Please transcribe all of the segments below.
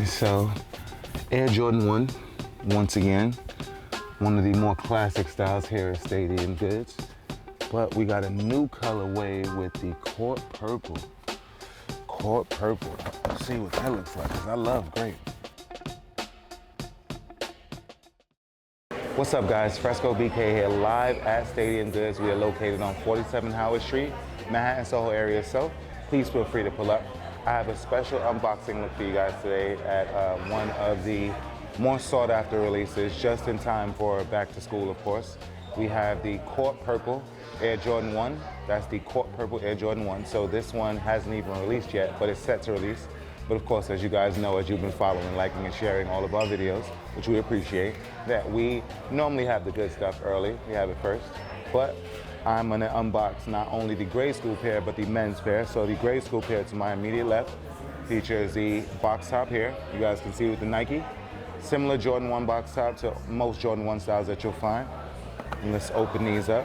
So, Air Jordan 1, once again, one of the more classic styles here at Stadium Goods. But we got a new colorway with the court purple. Court purple. Let's see what that looks like, because I love grape. What's up, guys? Fresco BK here, live at Stadium Goods. We are located on 47 Howard Street, Manhattan, Soho area. So please feel free to pull up. I have a special unboxing look for you guys today at one of the more sought after releases, just in time for back to school, of course. We have the Court Purple Air Jordan 1. That's the Court Purple Air Jordan 1. So this one hasn't even released yet, but it's set to release. But of course, as you guys know, as you've been following, liking, and sharing all of our videos, which we appreciate, that we normally have the good stuff early. We have it first. But I'm gonna unbox not only the grade school pair, but the men's pair. So the grade school pair to my immediate left features the box top here. You guys can see with the Nike. Similar Jordan 1 box top to most Jordan 1 styles that you'll find. And let's open these up.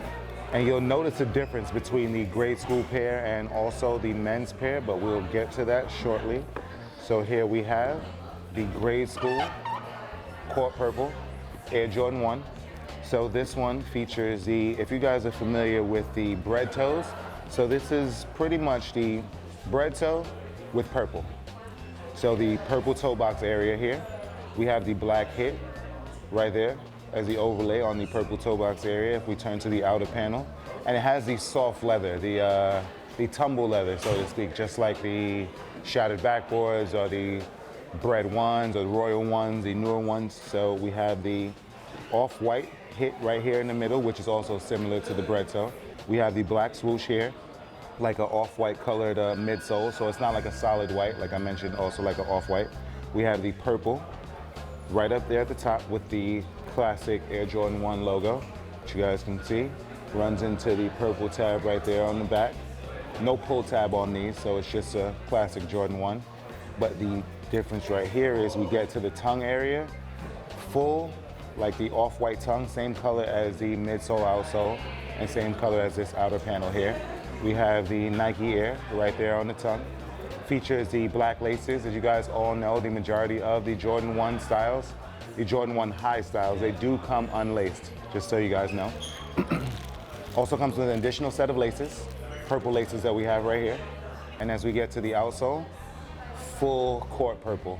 And you'll notice a difference between the grade school pair and also the men's pair, but we'll get to that shortly. So here we have the grade school Court Purple Air Jordan 1. So this one features the, if you guys are familiar with the bread toes, so this is pretty much the bread toe with purple. So the purple toe box area here, we have the black hit right there as the overlay on the purple toe box area. If we turn to the outer panel, and it has the soft leather, the tumble leather, so to speak, just like the shattered backboards or the bread ones or the royal ones, the newer ones. So we have the off-white hit right here in the middle, which is also similar to the bread toe. We have the black swoosh here, like an off-white colored midsole, so it's not like a solid white, like I mentioned, also like an off-white. We have the purple right up there at the top with the classic Air Jordan 1 logo, which you guys can see. Runs into the purple tab right there on the back. No pull tab on these, so it's just a classic Jordan 1. But the difference right here is we get to the tongue area, full, like the off-white tongue, same color as the midsole, outsole, and same color as this outer panel here. We have the Nike Air right there on the tongue. Features the black laces. As you guys all know, the majority of the Jordan 1 styles, the Jordan 1 high styles, they do come unlaced, just so you guys know. Also comes with an additional set of laces, purple laces that we have right here. And as we get to the outsole, full court purple.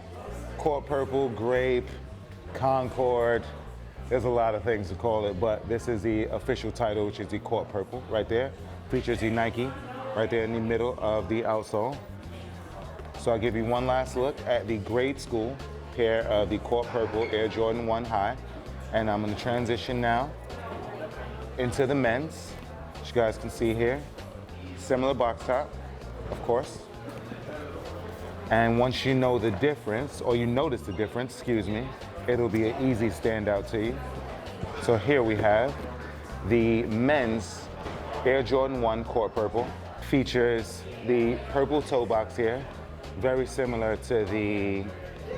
Court purple, grape, Concord, there's a lot of things to call it, but this is the official title, which is the Court Purple right there. Features the Nike right there in the middle of the outsole. So I'll give you one last look at the grade school pair of the Court Purple Air Jordan 1 High. And I'm gonna transition now into the men's, which you guys can see here. Similar box top, of course. And once you know the difference, or you notice the difference, excuse me, it'll be an easy standout to you. So here we have the men's Air Jordan 1 Court Purple. Features the purple toe box here, very similar to the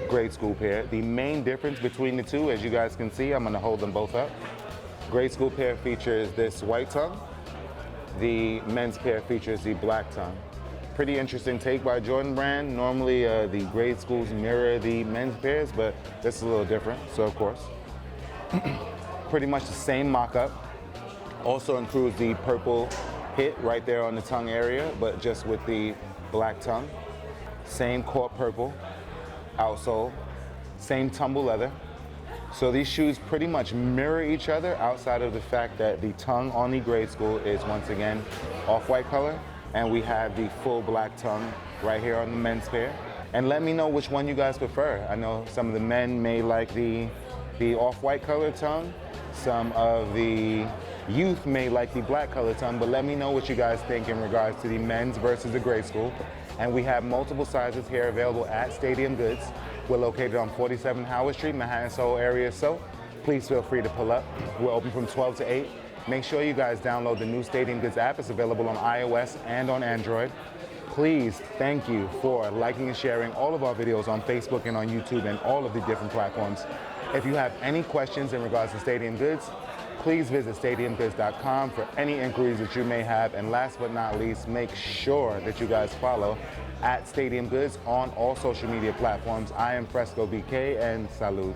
grade school pair. The main difference between the two, as you guys can see, I'm gonna hold them both up. Grade school pair features this white tongue. The men's pair features the black tongue. Pretty interesting take by Jordan Brand. Normally the grade schools mirror the men's pairs, but this is a little different, so of course. Pretty much the same mock-up. Also includes the purple hit right there on the tongue area, but just with the black tongue. Same court purple outsole, same tumble leather. So these shoes pretty much mirror each other outside of the fact that the tongue on the grade school is once again off-white color, and we have the full black tongue right here on the men's pair. And let me know which one you guys prefer. I know some of the men may like the off-white color tongue. Some of the youth may like the black color tongue, but let me know what you guys think in regards to the men's versus the grade school. And we have multiple sizes here available at Stadium Goods. We're located on 47 Howard Street, Manhattan, Soho area, so please feel free to pull up. We're open from 12 to 8. Make sure you guys download the new Stadium Goods app. It's available on iOS and on Android. Please, thank you for liking and sharing all of our videos on Facebook and on YouTube and all of the different platforms. If you have any questions in regards to Stadium Goods, Please visit stadiumgoods.com for any inquiries that you may have. And last but not least, make sure that you guys follow at Stadium Goods on all social media platforms. I am Fresco BK, and salud.